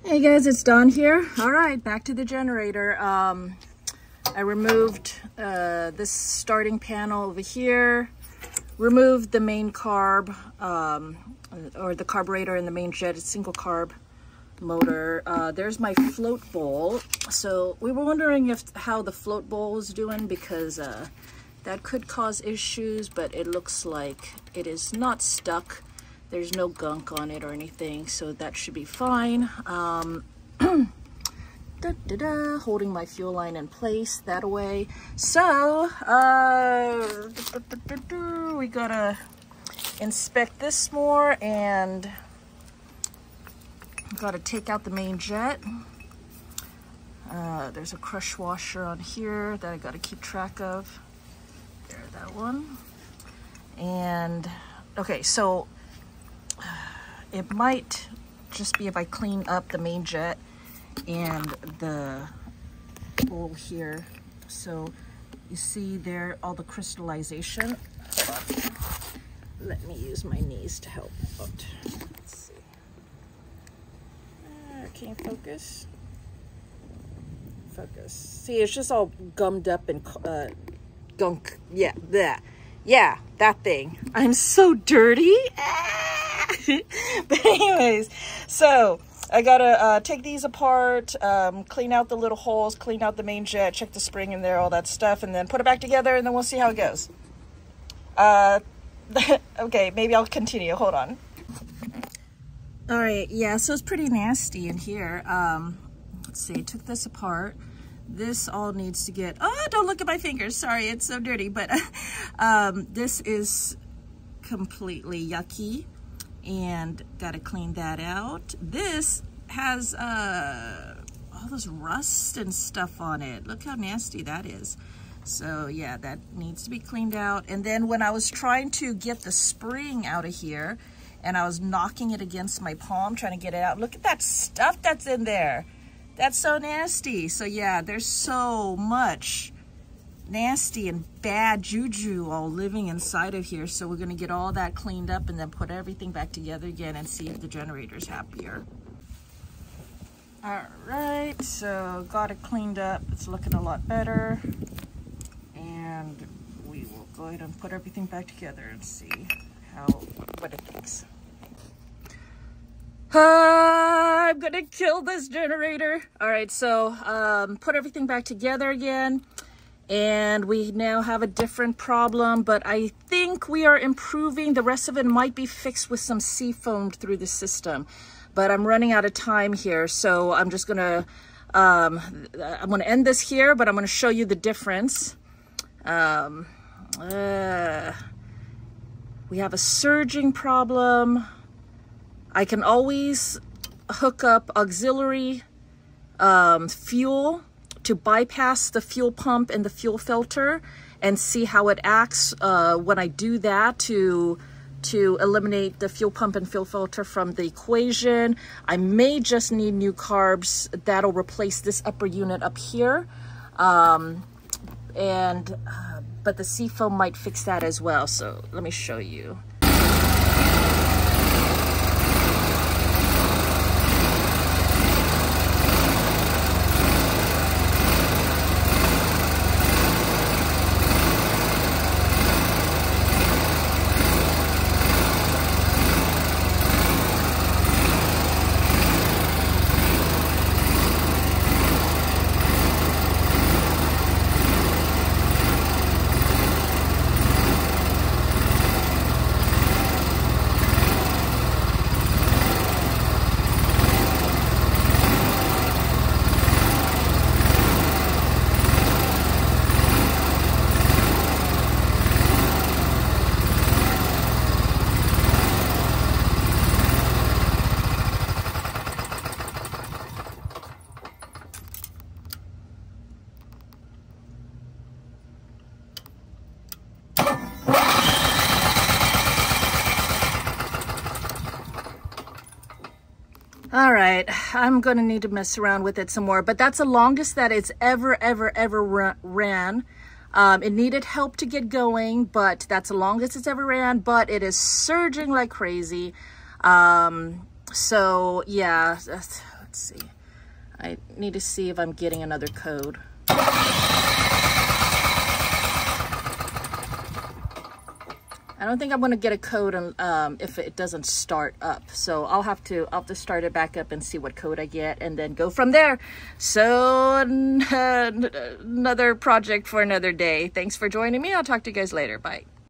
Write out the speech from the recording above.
Hey guys, it's Dawn here. All right, back to the generator. I removed this starting panel over here, removed the main carb, or the carburetor and the main jet, it's single carb motor. There's my float bowl. So we were wondering how the float bowl is doing, because that could cause issues, but it looks like it is not stuck. There's no gunk on it or anything, so that should be fine. Holding my fuel line in place that way. So we gotta inspect this more, and gotta take out the main jet. There's a crush washer on here that I gotta keep track of. There, that one. And okay, so it might just be if I clean up the main jet and the bowl here. So you see there all the crystallization. Hold on. Let me use my knees to help out. Let's see. Can you focus? Focus. See, it's just all gummed up and gunk. Yeah, that. Yeah, that thing. I'm so dirty. But anyways, so I gotta take these apart, clean out the little holes, clean out the main jet, check the spring in there, all that stuff, and then put it back together, and then we'll see how it goes. Okay, maybe I'll continue. Hold on. All right, yeah, so it's pretty nasty in here. Let's see, took this apart. This all needs to get, oh, don't look at my fingers. Sorry, it's so dirty, but this is completely yucky, and got to clean that out. This has all this rust and stuff on it. Look how nasty that is. So yeah, that needs to be cleaned out. And then when I was trying to get the spring out of here, and I was knocking it against my palm, trying to get it out, look at that stuff that's in there. That's so nasty. So yeah, there's so much nasty and bad juju all living inside of here. So we're gonna get all that cleaned up and then put everything back together again and see if the generator's happier. All right, so got it cleaned up. It's looking a lot better. And we will go ahead and put everything back together and see what it thinks. I'm gonna kill this generator. All right, so put everything back together again, and we now have a different problem, but I think we are improving. The rest of it might be fixed with some sea foam through the system, but I'm running out of time here, so I'm just gonna I'm gonna end this here, but I'm gonna show you the difference. We have a surging problem. I can always hook up auxiliary fuel to bypass the fuel pump and the fuel filter and see how it acts when I do that to eliminate the fuel pump and fuel filter from the equation. I may just need new carbs that'll replace this upper unit up here. But the seafoam might fix that as well. So let me show you. All right, I'm gonna need to mess around with it some more, but that's the longest that it's ever ran. It needed help to get going, but that's the longest it's ever ran, but it is surging like crazy. So yeah, let's see. I need to see if I'm getting another code. I don't think I'm going to get a code if it doesn't start up. So I'll have to start it back up and see what code I get and then go from there. So another project for another day. Thanks for joining me. I'll talk to you guys later. Bye.